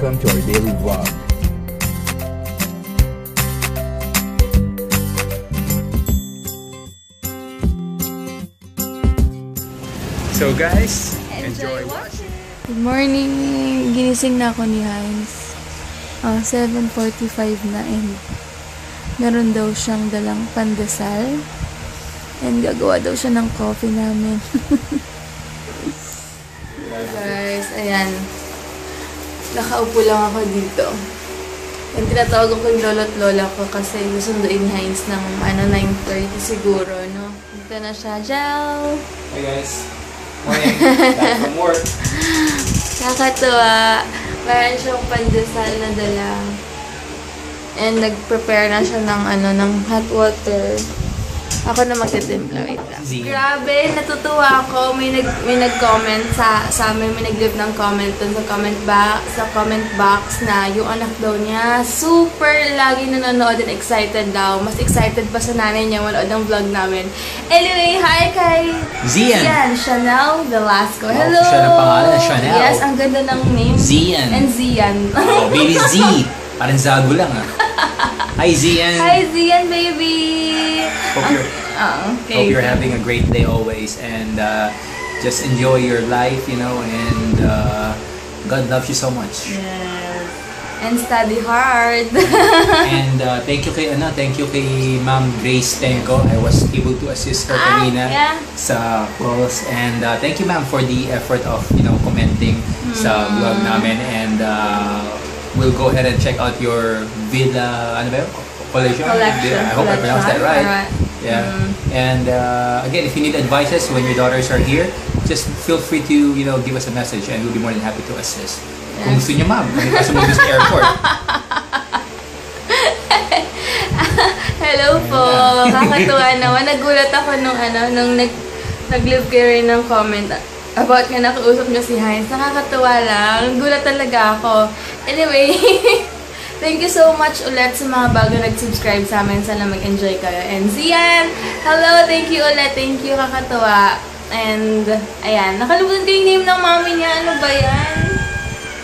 welcome to our daily vlog. So guys, enjoy watching. Good morning! Ginising na ako ni Heinz. 7:45 na and meron daw siyang dalang pandesal and gagawa daw siya ng coffee namin. Guys, ayan. Nakaupo lang ako dito. And tinatawagan ko yung lolo't lola ko kasi susunduin ni Heinz ng 9:30 siguro, no? Dito na siya. Ciao! Hey guys! Morning! Back from work! Nakakatuwa. Meron siyang pandesal na dala. And nag-prepare na siya ng hot water. Ako na magtitimpla. Wait lang. Grabe, natutuwa ako. May nag-comment sa amin. May nag-leave ng comment dun sa comment box na yung anak daw niya super lagi nanonood and excited daw. Mas excited pa sa nanay niya manood ng vlog namin. Anyway, hi kay Zian Chanel Velasco. Hello! Siya ng pangalan, Chanel. Yes, ang ganda ng name. Zian. And Zian. Oh, baby Z. Parang Zago lang Hi Zian. Hi Zian, baby! Hope you're having a great day always and just enjoy your life, you know, and God loves you so much. Yes. And study hard. And thank you kay Ma'am Grace Tenko. I was able to assist her kanina sa calls and thank you ma'am for the effort of, you know, commenting sa vlog namin and we'll go ahead and check out your Villa collection. I hope I pronounced that right. Yeah. And again, if you need advices when your daughters are here, just feel free to, you know, give us a message and we'll be more than happy to assist. Kung gusto niyo ma'am, kung gusto mo sa airport. Hello po. Kakatuwa naman. Nagulat ako nung nag-leave kayo rin ng comment about nga nakausap niyo si Heinz. Nakakatuwa lang. Nagulat talaga ako. Anyway, thank you so much ulit sa mga bago nag-subscribe sa amin. Sana mag-enjoy kayo. And Zian, hello! Thank you ulit. Thank you. Kakatuwa. And, ayan. Nakalimutan ko yung name ng mami niya. Ano ba yan?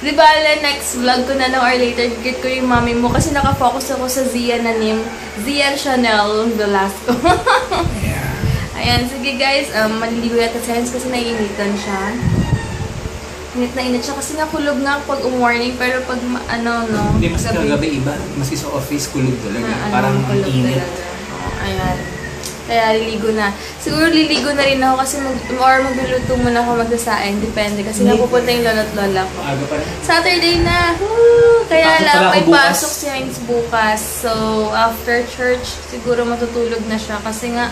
Di ba, next vlog ko na lang or later, get ko yung mami mo kasi nakafocus ako sa Zian na name. Zian Chanel Velasco. Ayan. Sige guys. Maliligo yata sa Heinz kasi naiinitan siya. Init na init siya kasi nakulog nga pag morning pero pag Hindi, mas kagabi iba. Maski sa office, kulog talaga. Parang init. Ayan. Kaya liligo na. Siguro liligo na rin ako kasi magluluto muna ako magsasain. Depende kasi napupunta yung lolo't lola ko. Aga pa rin. Saturday na! Woo! Kaya lang may pasok si Heinz bukas. So, after church, siguro matutulog na siya kasi nga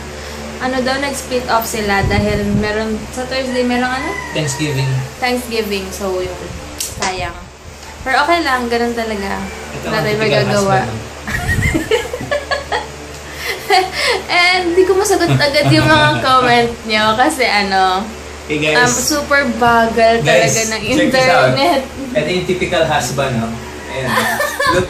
nag-split off sila dahil meron, sa Thursday merong Thanksgiving. So, yun. Sayang. Pero okay lang, ganun talaga. Wala tayo magagawa. And, di ko masagot agad yung mga comment nyo kasi hey guys, super bagal talaga ng internet. Ito yung typical husband, no? Ayan. Look.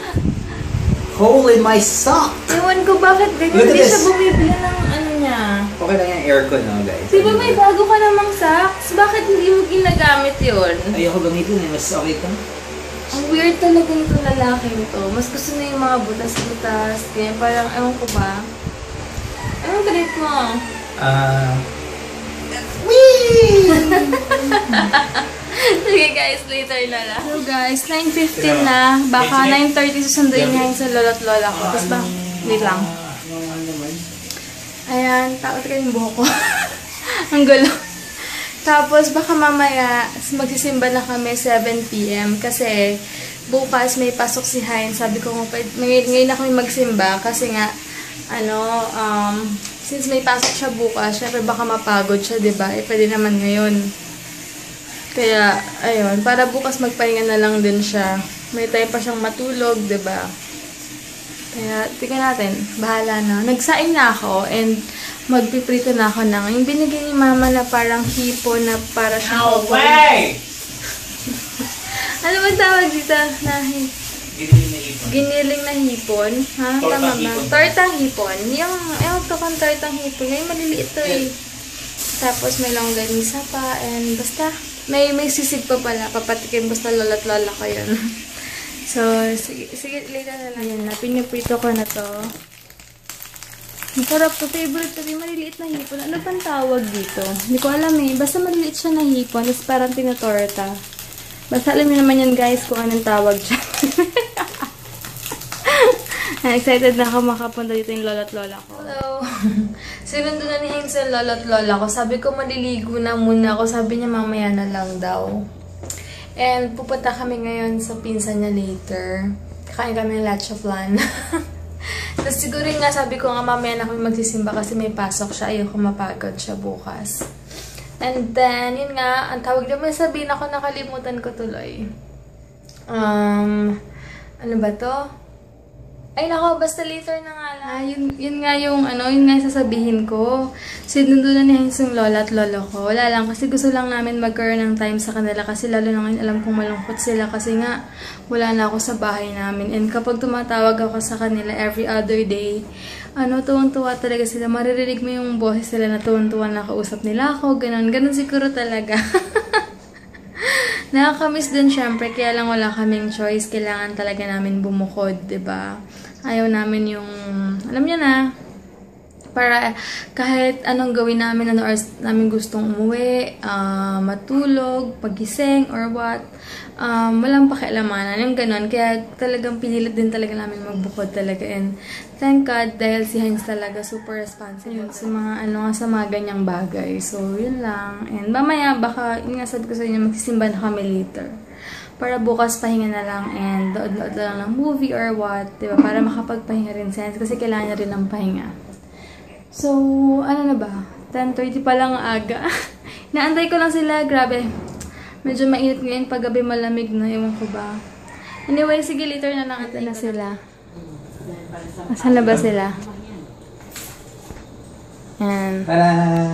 Hole in my sock! Ewan ko bakit ganyan. Hindi siya bumibili ng niya. Okay lang yung aircon, no, guys? Di ba may bago ka namang socks? Bakit hindi mo ginagamit yun? Ayoko gamitin mas okay ka. Ang weird talaga itong lalaking to. Mas gusto na yung mga butas-butas. Kaya parang, ewan ko ba? Ewan ka rin mo. Sige guys, later na lang. So guys, 9:15 na. Baka 9:30 susunduin niya sa lolo't lola ko. Tapos ba? Wait lang. Ayan, takot ka yung buhok ko. Ang gulo. Tapos baka mamaya magsisimba na kami 7 PM kasi bukas may pasok si Heinz. Sabi ko ngayon na kami magsimba kasi nga since may pasok siya bukas, syempre baka mapagod siya, diba? Pwede naman ngayon. Kaya, ayun, para bukas magpahinga na lang din siya. May time pa siyang matulog, diba? Kaya, tingnan natin. Bahala na. Nagsaing na ako and magpiprito na ako ng yung binigay ni mama na parang hipon na para siyang way! Ano bang tawag dito? Giniling na hipon. Ha? Tama ba? Tortang hipon. Yung to kang tortang hipon. Yung maliliit to eh. Tapos may longganisa pa and basta may sisig pa pala. Papatikin basta lola't lola ko yun. So, sige, later na lang. Yan na, piniprito ko na to. Masarap to. Favorite ko. Maliliit na hipon. Ano pang tawag dito? Hindi ko alam eh. Basta maliliit siya na hipon. Tapos parang tinatorta. Basta alam niyo naman yan guys kung anong tawag siya. Excited na ako makapunta dito yung lolo't lola ko. Hello! Sinundo na ni Heinz yung lolo't lola ko. Sabi ko maliligo na muna ako. Sabi niya mamaya na lang daw. And pupunta kami ngayon sa pinsan niya later. Kakain kami ng leche flan. Tapos siguro nga sabi ko nga mamaya na kami magsisimba kasi may pasok siya. Ayoko mapagod siya bukas. And then, yun nga, ang tawag naman sabihin ako, nakalimutan ko tuloy. Ano ba to? Ay nako, basta later na nga lang. Yun nga yung sasabihin ko. Sinundo na ni Heinz yung lola at lolo ko. Wala lang, kasi gusto lang namin magkaroon ng time sa kanila. Kasi lalo na ngayon alam kong malungkot sila. Kasi nga, wala na ako sa bahay namin. And kapag tumatawag ako sa kanila every other day, tuwang-tuwa talaga sila. Maririnig mo yung boses sila na tuwang-tuwa na kausap nila ako. Ganon siguro talaga. Nakakamiss din syempre, kaya lang wala kaming choice. Kailangan talaga namin bumukod, 'di ba? Ayaw namin yung, alam niyo na, para kahit anong gawin namin, ano oras namin gustong umuwi, matulog, pagising, or what, walang pakialamanan, yung ganon. Kaya talagang pinilit din talaga namin magbukod talaga. And thank God, dahil si Heinz talaga super responsible sa mga, sa mga ganyang bagay. So, yun lang. And mamaya, baka, yun nga sabi ko sa inyo, magsisimba na kami later. Para bukas pahinga na lang and dood-dood lang ng movie or what, diba? Para makapagpahinga rin si Heinz kasi kailangan niya rin ng pahinga. So, ano na ba? 10:30 pa lang aga. Naantay ko lang sila. Grabe. Medyo mainit ngayon. Paggabi malamig na. Ewan ko ba. Anyway, sige, later na lang. Ito na sila. Asan na ba sila? Yan. Tara!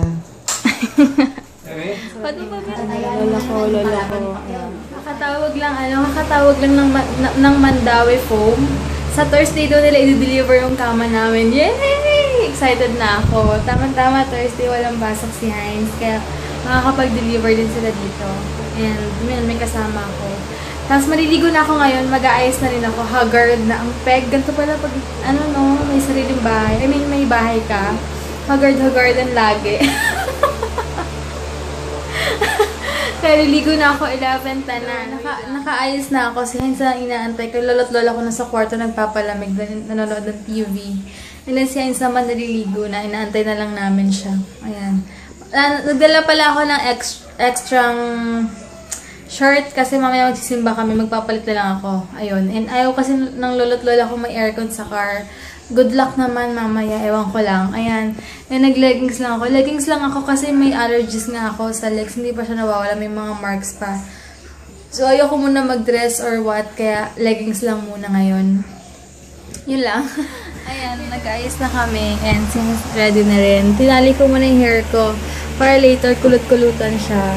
Lola ko. Kakatawag lang ng Mandawi Foam. Sa Thursday daw nila i-deliver yung kama namin. Yay! Excited na ako. Tama-tama, Thursday walang pasok si Heinz. Kaya makakapag-deliver din sila dito. And may kasama ako. Tapos maliligo na ako ngayon. Mag-aayos na rin ako. Haggard na ang peg. Ganito pala pag, may sariling bahay. I mean, may bahay ka. Haggard-haggardan lagi. Kaya liligo na ako, 11:10 na. Nakaayos na ako. Si Heinz ang inaantay ko. Lolo't lola ko nasa kwarto, nagpapalamig. Nanonood ng TV. And then si Heinz naman naliligo na. Inaantay na lang namin siya. Ayan. Nagdala pala ako ng extrang shirt kasi mamaya magsisimba kami. Magpapalit na lang ako. Ayun. And ayaw kasi ng lolo't lola ko may aircon sa car. Good luck naman mamaya, ewan ko lang. Ayan. And nag-leggings lang ako. Leggings lang ako kasi may allergies nga ako sa legs. Hindi pa siya nawawala. May mga marks pa. So, ayoko muna mag-dress or what. Kaya, leggings lang muna ngayon. Yun lang. Ayan, nag-ayos na kami. And since ready na rin, tinali ko muna yung hair ko. Para later, kulot-kulutan siya.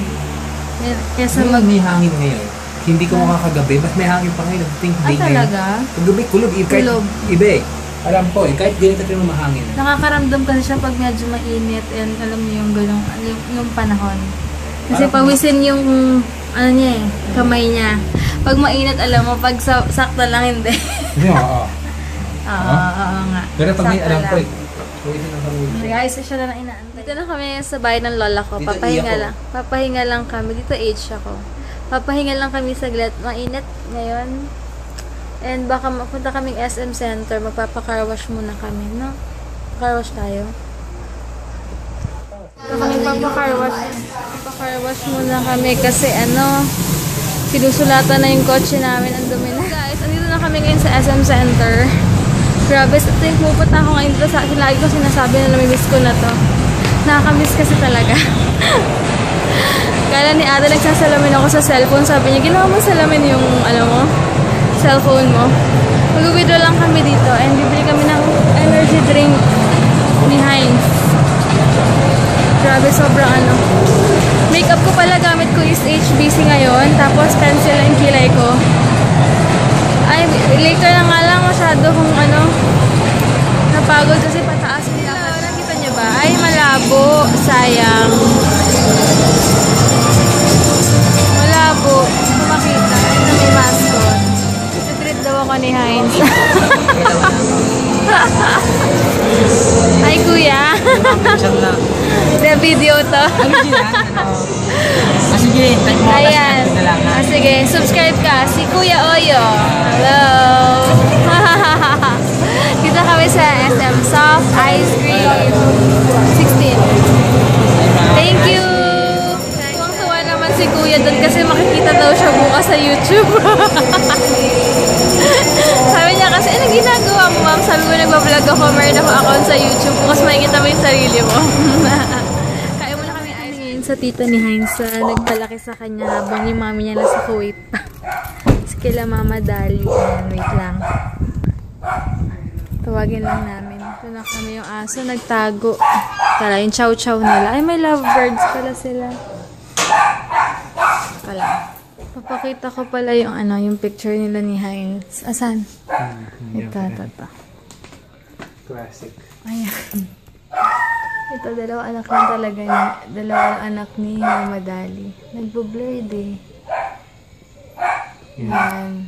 Kesa may hangin ngayon. Hindi ko makakagabi. Mas may hangin pa ngayon. Talaga? Paggabi, kulog. Iba eh. Alam ko kahit ganito rin mahangin. Nakakaramdam kasi siya pag medyo mainit and alam niyo yung gano'ng, yung panahon. Kasi pawisin yung, kamay niya. Pag mainit, alam mo, pag sakta lang, hindi. Oo. Oo nga. Pero pag may alam ko Guys, siya na inaantay. Dito na kami sa bahay ng lola ko. Papahinga lang kami. Dito age ako. Papahinga lang kami saglit. Mainit ngayon. And baka mapunta kaming SM Center, magpapa-carwash muna kami, no? Carwash tayo. Magpapa-carwash muna kami kasi sinusulatan na yung kotse namin, ang dumi na. Guys, andito na kami ngayon sa SM Center. Grabe, sa tuwing pupunta ako ngayon dito, lagi ko sinasabi na namimiss ko na to. Nakakamiss kasi talaga. Kala ni Ada, nagsasalamin ako sa cellphone, sabi niya, ginawa mo salamin yung, cellphone mo. Mag-withdraw lang kami dito and bibili kami ng energy drink ni Heinz. Grabe, sobrang Makeup ko pala gamit ko is HBC ngayon. Tapos pencil ang kilay ko. Ay, later na nga lang masyado kung napagod kasi pataas nila. Nakita niyo ba? Ay, malabo. Sayang. Malabo. Makita. Ito may mask ko. ni Heinz. Hi, Kuya. The video to. Sige, type mo. Ayan. Sige, subscribe ka. Si Kuya Oyo. Hello. Kita kami sa SM Soft Ice Cream 16. Thank you. Tuwang-tuwa naman si Kuya doon kasi makikita daw siya bukas sa YouTube. Sabi niya kasi, ano ginagawa mo, ma'am? Sabi ko, nagbablog ako, meron ako account sa YouTube. Bukas makikita mo yung sarili mo. Kaya muna kami ngayon sa tita ni Heinz. Nagpalaki sa kanya habang yung mami niya nasa Kuwait. Si kila Mama Dali. Wait lang. Tawagin lang namin. Ito na kami yung aso. Nagtago. Tara, yung chow-chow nila. Ay, may lovebirds pala sila. Pala. Papakita ko pala yung yung picture nila ni Heinz. Asan? Ito. Classic. Ayan. Ito, dalawang anak lang talaga ni, dalawang anak ni Mama Dali. Nagbo-blurred eh. Ayan.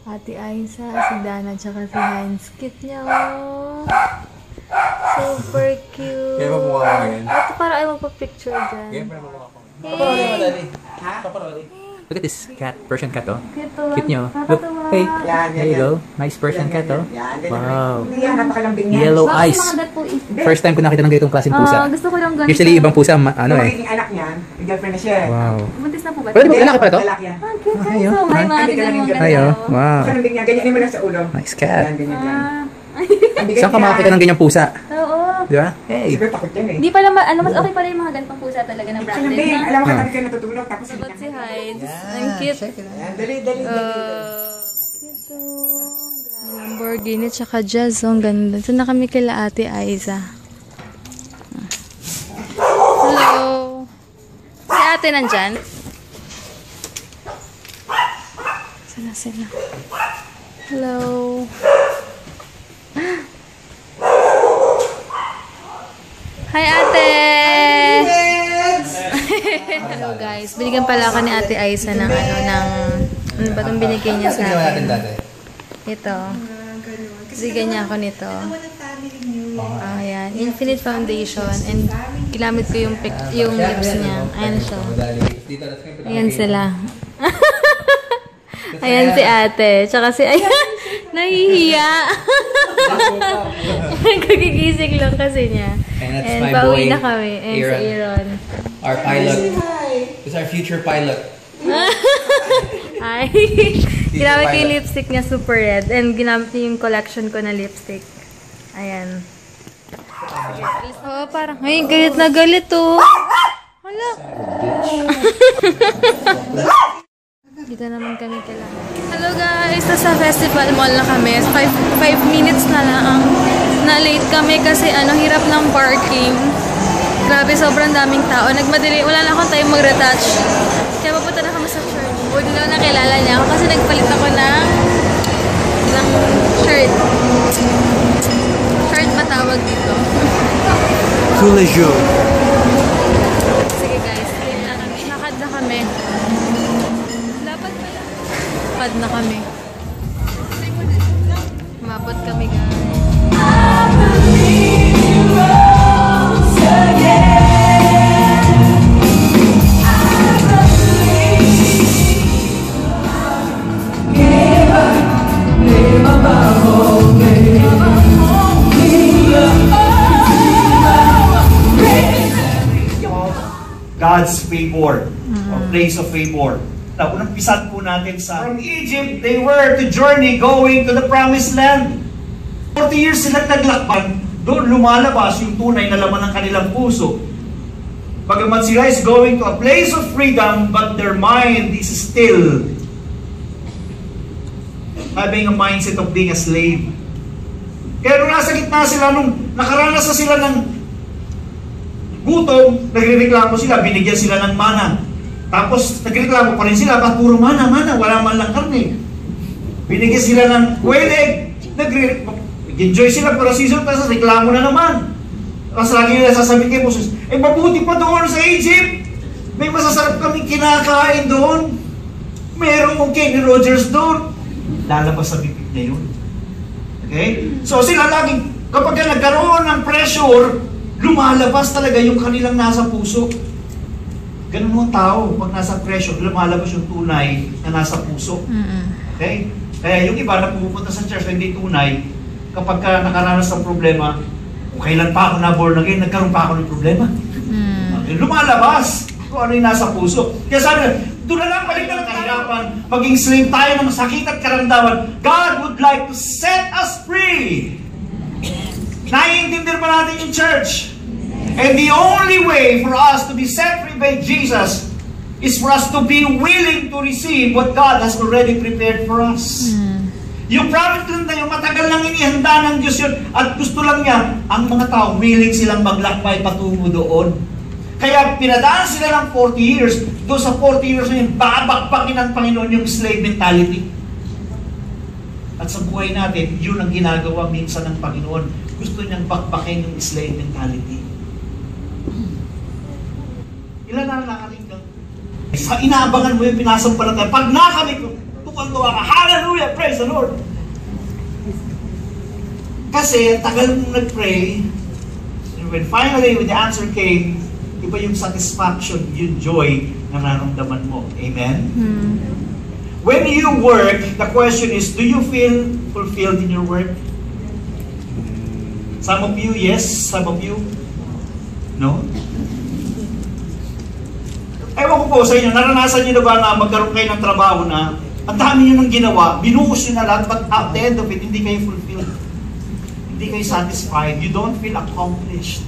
Ate Aiza, si Dana, tsaka si Heinz. Cute niya, oh. Super cute. Kaya ba mukha ko ngayon? Ito para ay magpa-picture dyan. Kaya ba mukha ko? Hey! Look at this cat, Persian cat, oh. Cute, Cute niyo. Look, hey, there you go. Nice Persian cat, oh. Wow. Yellow eyes. First time ko nakita ng ganitong klaseng pusa. Gusto ko lang ganito. Usually, ibang pusa, Yung magiging anak niya, may girlfriend na siya. Wow. Buntis na po ba? Pwede ba lalaki pala to? Lalaki yan. Cute kayo. May mga tignan mo ang Ayo, ganda. wow. Siya nabing niya, ganyan mo lang sa ulo. Nice cat. Yan, ganyan yan. Saan ka makakita ng ganyang pusa? Oo. Di ba? Hey. Siguro takot yan eh. Hindi pala, mas okay pala yung mga ganitong pusa talaga ng Siya branded nabing, na. alam mo katabi ka natutulog, tapos hindi Sagot si na. Heinz. Ang cute. Yan, dali. Ito. Lamborghini tsaka Jazz. Ang ganda. Ito na kami kila Ate Aiza. Hello. Si ate nandyan? Saan sila? Hello. Hi, ate! Hello, guys. Binigyan pala ako ni Ate Aiza ng ano ba itong binigay niya sa akin? Ito. Binigyan niya ako nito. Ayan. Infinite Foundation. And ginamit ko yung lips niya. Ayan siya. Ayan sila. Ayan si ate. Tsaka si... Ayan. Nahihiya. Kagigising lang kasi niya. And my pauwi na kami. And si Aaron. Our pilot. This is our future pilot. Ay. Ginamit ko yung lipstick niya super red. And ginamit niya yung collection ko na lipstick. Ayan. Oh, parang, ay, galit na galit oh. Hala. Dito naman kami kailangan. Hello guys! Nasa festival mall na kami. 5 minutes na lang. Na-late kami kasi hirap ng parking. Grabe, sobrang daming tao. Nagmadali. Wala na akong time mag-retouch. Kaya papunta na kami sa church. Huwag na nakilala niya ako kasi nagpalit ako ng shirt. Shirt ba tawag dito? Coolajou. Sige guys, lakad na kami. Lapad na kami. Mabot kami guys. God's favor, or place of favor. Now, unang-pisan po natin from Egypt, they were to journey going to the promised land. 40 years sila naglakbay, doon lumalabas yung tunay na laman ng kanilang puso. Bagamat sila is going to a place of freedom, but their mind is still having a mindset of being a slave. Kaya nung nasa gitna sila, nung nakaranas na sila ng gutom, nagrereklamo sila, binigyan sila ng mana. Tapos nagreklamo pa rin sila, ba't puro mana, wala man lang karne. Binigyan sila ng quail egg, nag-enjoy sila para season, tapos reklamo na naman. Tapos lagi nila sasabihin kay Moses, mabuti pa doon sa Egypt, may masasarap kaming kinakain doon. Merong Kenny Rogers doon. lalabas sa bibig niya yun. Okay? So sila laging, kapag nagkaroon ng pressure, lumalabas talaga yung kanilang nasa puso. Ganun mo ang tao, pag nasa pressure, lumalabas yung tunay na nasa puso. Okay? Kaya yung iba na pupunta sa church na hindi tunay, kapag ka nakaranas ng problema, kailan pa ako na-born again, nagkaroon pa ako ng problema. Lumalabas kung ano yung nasa puso. Kaya sabi na, doon na lang, balik na lang kahirapan, maging slave tayo ng sakit at karamdaman. God would like to set us free. Naiintindihan pa natin yung church. And the only way for us to be set free by Jesus is for us to be willing to receive what God has already prepared for us. Yung promise lang tayo, matagal lang inihanda ng Diyos yun at gusto lang niya, ang mga tao willing silang maglakbay patungo doon. Kaya pinadaan sila ng 40 years, doon sa 40 years na yun, babakbakin ng Panginoon yung slave mentality. At sa buhay natin, yun ang ginagawa minsan ng Panginoon. Gusto niyang bakbakin yung slave mentality. Ilan na nakaring ka? Sa inaabangan mo yung pinasampalataya. Pag nakamit mo, tuwan-tuwa ka, hallelujah, praise the Lord. Kasi, tagal mong nag-pray, and when finally, when the answer came, iba yung satisfaction, yung joy na nararamdaman mo. Amen? When you work, the question is, do you feel fulfilled in your work? Some of you, yes. Some of you, no? Ewan ko po sa inyo, naranasan nyo na ba na magkaroon kayo ng trabaho na ang dami nyo nang ginawa, binuhos nyo na lahat, but at the end of it, hindi kayo fulfilled. Hindi kayo satisfied. You don't feel accomplished.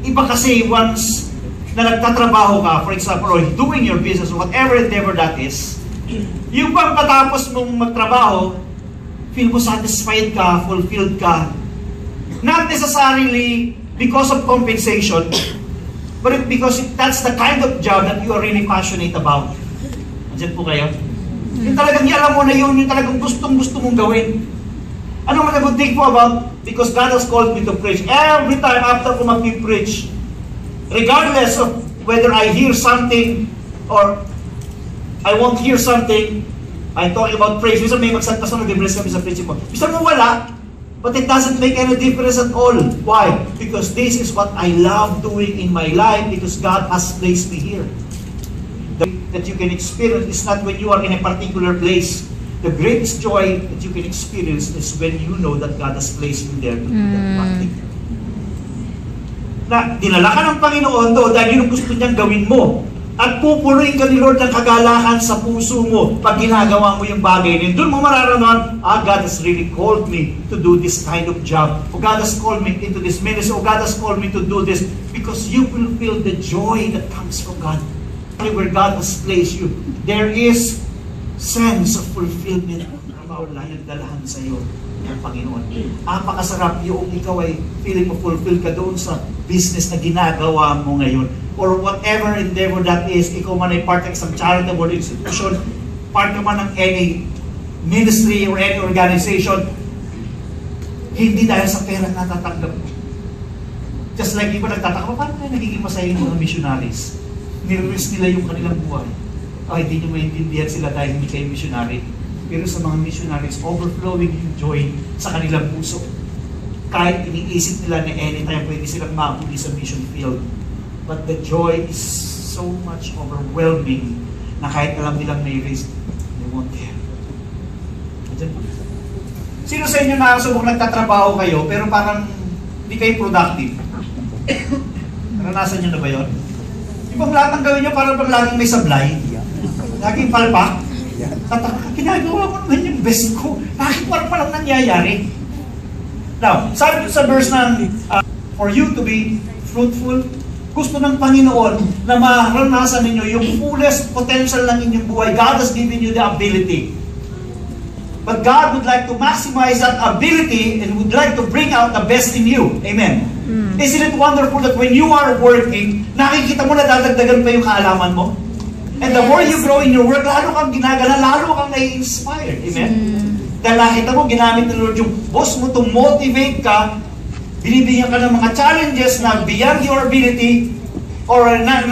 Iba kasi once na nagtatrabaho ka, for example, or doing your business, or whatever endeavor that is, yung bang patapos mong magtrabaho, feel mo satisfied ka, fulfilled ka. Not necessarily because of compensation, but because that's the kind of job that you are really passionate about. Andiyan po kayo? Yung talagang alam mo na yun, yung talagang gustong-gusto mong gawin. Ano man ang think po about? Because God has called me to preach. Every time after ko mag-preach, regardless of whether I hear something or I won't hear something, I'm talking about praise. Bisa may magsalita sa nag-bless kami sa preaching mo. Bisa mo wala, but it doesn't make any difference at all. Why? Because this is what I love doing in my life because God has placed me here. That you can experience is not when you are in a particular place. The greatest joy that you can experience is when you know that God has placed you there to do that practice. Na dinala ka ng Panginoon doon dahil yun ang gusto niyang gawin mo. At pupuruin ka ni Lord ng kagalakan sa puso mo pag ginagawa mo yung bagay niyo. Doon mo mararamdaman, God has really called me to do this kind of job. O God has called me into this ministry. O God has called me to do this. Because you will feel the joy that comes from God. Where God has placed you, there is sense of fulfillment ang dalahan sa iyo ng Panginoon. Apakasarap yung ikaw ay feeling mo fulfilled ka doon sa business na ginagawa mo ngayon. Or whatever endeavor that is, ikaw man ay part ng isang charitable institution, part ka man ng any ministry or any organization, hindi dahil sa pera natatanggap mo. Just like iba nagtataka, paano kayo nagiging masaya yung mga missionaries? Nire-risk nila yung kanilang buhay. Hindi nyo maintindihan sila dahil hindi kayo missionary. Pero sa mga missionaries, overflowing yung joy sa kanilang puso. Kahit iniisip nila na anytime pwede silang mahuli sa mission field. But the joy is so much overwhelming na kahit alam nilang may risk, they won't care. Sino sa inyo nakasubok nagtatrabaho kayo pero parang hindi kayo productive? Naranasan nyo na ba yun? Ibang lahat ng gawin nyo parang laging may sablay. Laging palpak. Ginagawa ko naman yung best ko. Bakit parang nangyayari? Now, sabi sa verse ng for you to be fruitful, gusto ng Panginoon na maranasan ninyo yung fullest potential ng inyong buhay. God has given you the ability. But God would like to maximize that ability and would like to bring out the best in you. Amen. Isn't it wonderful that when you are working, nakikita mo na dadagdagan pa yung kaalaman mo? And the more you grow in your work, lalo kang ginagana, lalo kang nai-inspire. Amen? Dahil nakita mo, ginamit ng Lord yung boss mo to motivate ka, binibigyan ka ng mga challenges na beyond your ability or not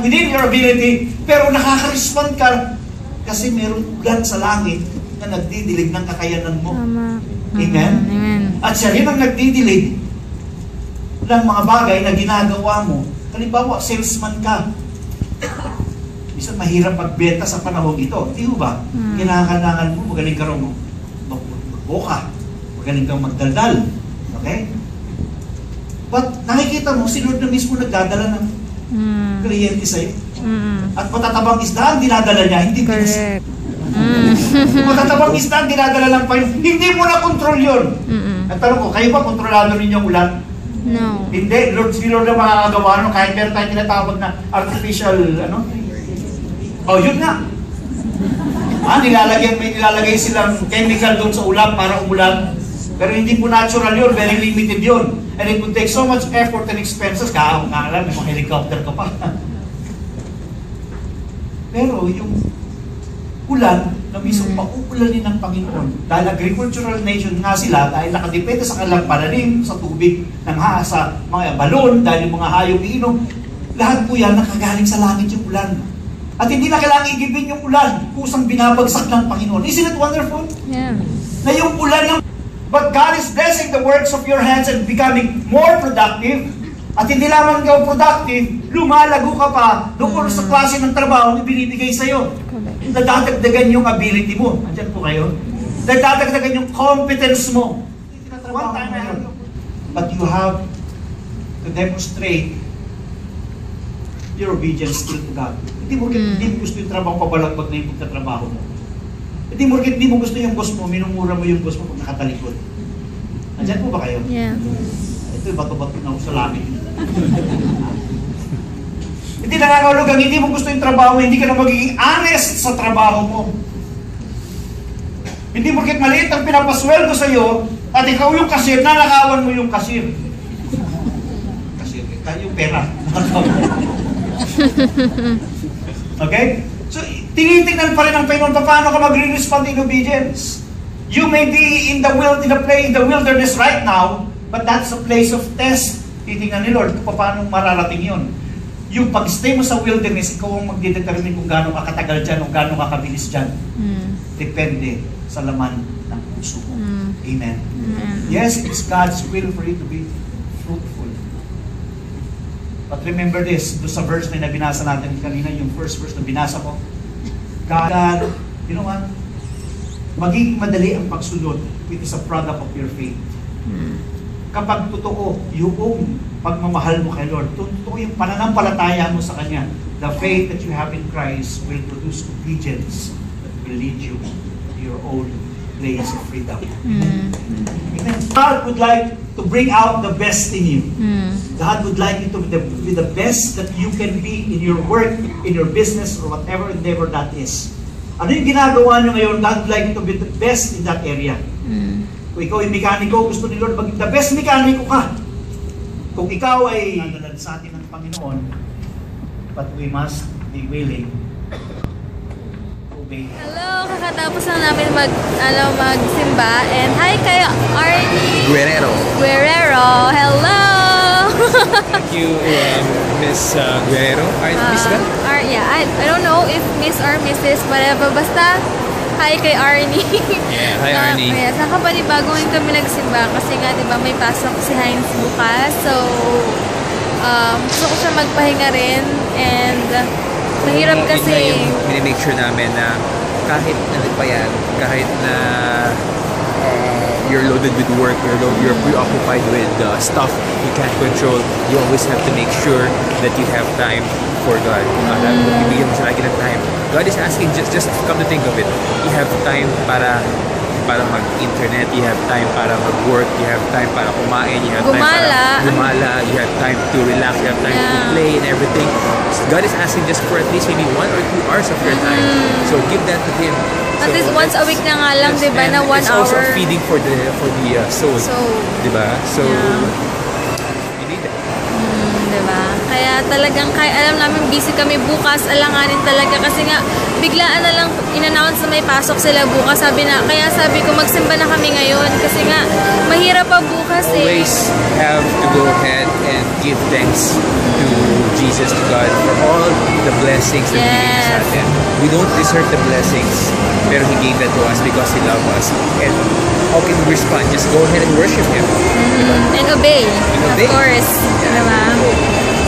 within your ability, pero nakaka-respond ka kasi meron ulan sa langit na nagdidilig ng kakayanan mo. Tama. Amen? Amen. At siya rin ang nagdidilig ng mga bagay na ginagawa mo. Halimbawa, salesman ka. Minsan mahirap magbenta sa panahon ito. Di ba? Kailangan mo, magaling ka rin mo. Magboka. Magaling kang magdaldal. Okay? But nakikita mo, si Lord na mismo nagdadala ng kliyente sa'yo. At matatabang isda ang dinadala niya, hindi Correct. matatabang isda ang dinadala ng Panginoon. Hindi mo na kontrol yun. At tanong ko, kayo ba kontrolado ninyo ang ulan? No. Hindi, si Lord na makakagawa nun, kahit meron tayong tinatawag na artificial, oh, yun nga. May nilalagay silang chemical doon sa ulam para umulan. Pero hindi po natural yun, very limited yun. And it would take so much effort and expenses. Alam, may mga helicopter ka pa. Pero yung ulan na mismo pauulanin ng Panginoon, dahil agricultural nation nga sila, dahil nakadepende sa kanilang pananim, sa tubig, sa mga balon, dahil yung mga hayop iinom, lahat po yan nakagaling sa langit yung ulan. At hindi na kailangan igibin yung ulan, kusang binabagsak ng Panginoon. Isn't it wonderful? Yeah. Na yung ulan ng... But God is blessing the works of your hands and becoming more productive. At hindi lamang ikaw productive, lumalago ka pa doon sa klase ng trabaho na binibigay sa'yo. Nadadagdagan yung ability mo. Andyan po kayo. Nadadagdagan yung competence mo. One time I have, but you have to demonstrate your obedience still to God. Hindi mo gusto yung trabaho, pabalagbag na yung pagtatrabaho mo. Hindi mo gusto yung boss mo, minumura mo yung boss mo pag nakatalikod. Andyan po ba kayo? Yeah. Ito yung bato-bato na ako sa langit. Hindi nangangahulugang hindi mo gusto yung trabaho mo, hindi ka na magiging honest sa trabaho mo. Hindi porket maliit ang pinapasweldo sa iyo at ikaw yung cashier, nanakawan mo yung cashier. Cashier, yung pera. Okay? So, tinitingnan pa rin ng Panginoon paano ka magre-respond in obedience. You may be in the wilderness right now, but that's a place of test. Titingnan ni Lord kung paano mararating yun. Yung pag-stay mo sa wilderness, ikaw ang magdedetermine kung gaano ka katagal dyan o gaano ka kabilis dyan. Depende sa laman ng puso mo. Amen. Yes, it's God's will for you to be fruitful. But remember this, doon sa verse na binasa natin kanina, yung first verse na binasa ko, God, you know what? Magiging madali ang pagsunod. It is a product of your faith. Kapag totoo, yung pagmamahal mo kay Lord, totoo yung pananampalataya mo sa Kanya, the faith that you have in Christ will produce obedience that will lead you to your own place of freedom. Amen. God would like to bring out the best in you. God would like you to be the best that you can be in your work, in your business, or whatever endeavor that is. Ano yung ginagawa nyo ngayon? God would like you to be the best in that area. Kung ikaw ay mekaniko, gusto ni Lord maging the best mekaniko ka. Kung ikaw ay nadalan sa atin ng Panginoon, but we must be willing to obey. Hello, kakatapos lang namin magsimba. And hi kay Arnie Guerrero. Hello! Thank you, Miss Guerrero. Miss ba? Yeah, I don't know if Miss or Mrs. whatever. Basta, hi kay Arnie. Yeah, hi Arnie. Kaya sa kapanibago rin kami nagsimba kasi nga, di ba, may pasok si Heinz bukas. So, gusto ko siya magpahinga rin. And, mahirap kasi. Minimake sure namin na kahit ano pa yan, kahit na you're loaded with work, you're preoccupied with stuff you can't control, you always have to make sure that you have time for God. Bibigyan mo siya lagi ng time. God is asking, just come to think of it, you have time para mag-internet, you have time para mag-work, you have time para kumain, you have time para gumala, you have time to relax, you have time to play and everything. God is asking just for at least maybe 1 or 2 hours of your time. So give that to Him. At least once a week na nga lang, di ba, na 1 hour. It's also feeding for the soul. Di ba? So, you need that. Di ba? Kaya talagang, alam namin busy kami bukas, alanganin talaga kasi nga, biglaan na lang in-announce na may pasok sila bukas. Kaya sabi ko, magsimba na kami ngayon kasi nga, mahirap pa bukas Always have to go ahead and give thanks to Jesus to God for all the blessings that He gave sa atin. We don't deserve the blessings, pero He gave that to us because He loves us. And how can we respond? Just go ahead and worship Him. And obey. obey. Of course. Diba?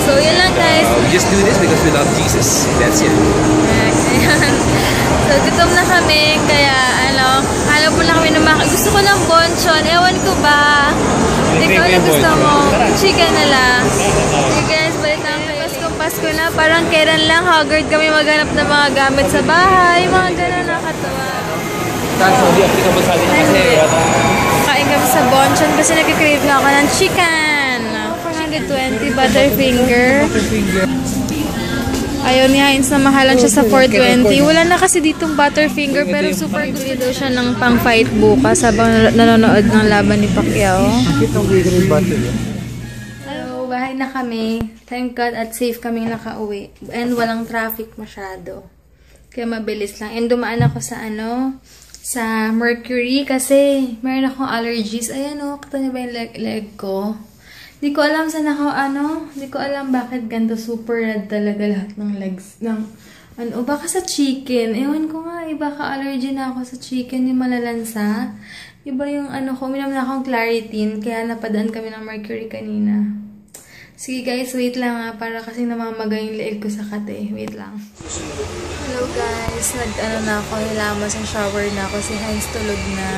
So, yun lang guys. We just do this because we love Jesus. That's it. Ayan. So, gutom na kami. Kaya, hanap po na kami ng gusto ko ng bonchon. Ewan ko ba? Ikaw na gusto mo. Chicken na lang. Okay guys, balik na kayo. Pasko na. Parang kailan lang haggard kami maghanap ng mga gamit sa bahay. Mga gano'n nakatawa. Kaso, hindi applicable sa atin kasi Kain kami sa bonchon kasi nag-crave nga ako ng chicken. 420 Butterfinger. Ayaw ni Heinz na mahalan siya sa 420. Wala na kasi ditong Butterfinger pero super gusto daw siya ng pang-fight bukas habang nanonood ng laban ni Pacquiao. So, bahay na kami. Thank God at safe kaming nakauwi. And walang traffic masyado. Kaya mabilis lang. And dumaan ako sa sa Mercury kasi meron akong allergies. Ayan kita niyo ba yung leg ko? Di ko alam saan ako, di ko alam bakit ganito super red talaga lahat ng legs, baka sa chicken. Ewan ko nga, baka allergy na ako sa chicken, yung malalansa. Iba yung ko, uminom na akong Claritin, kaya napadaan kami ng Mercury kanina. Sige guys, wait lang para kasi namamaga yung leeg ko sa kate. Wait lang. Hello guys, na ako, nilamas ang shower na ako, si Heinz tulog na.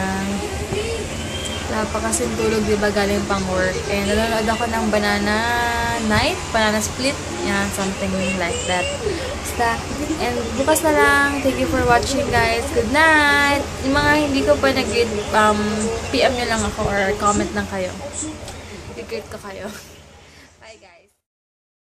Wala pa kasi tulog, diba, galing pang work. And nanonood ako ng Banana Night, Banana Split, yan, something like that. Basta, and bukas na lang. Thank you for watching, guys. Good night! Yung mga hindi ko pa nag-read, PM nyo lang ako or comment lang kayo. I-greet ko kayo.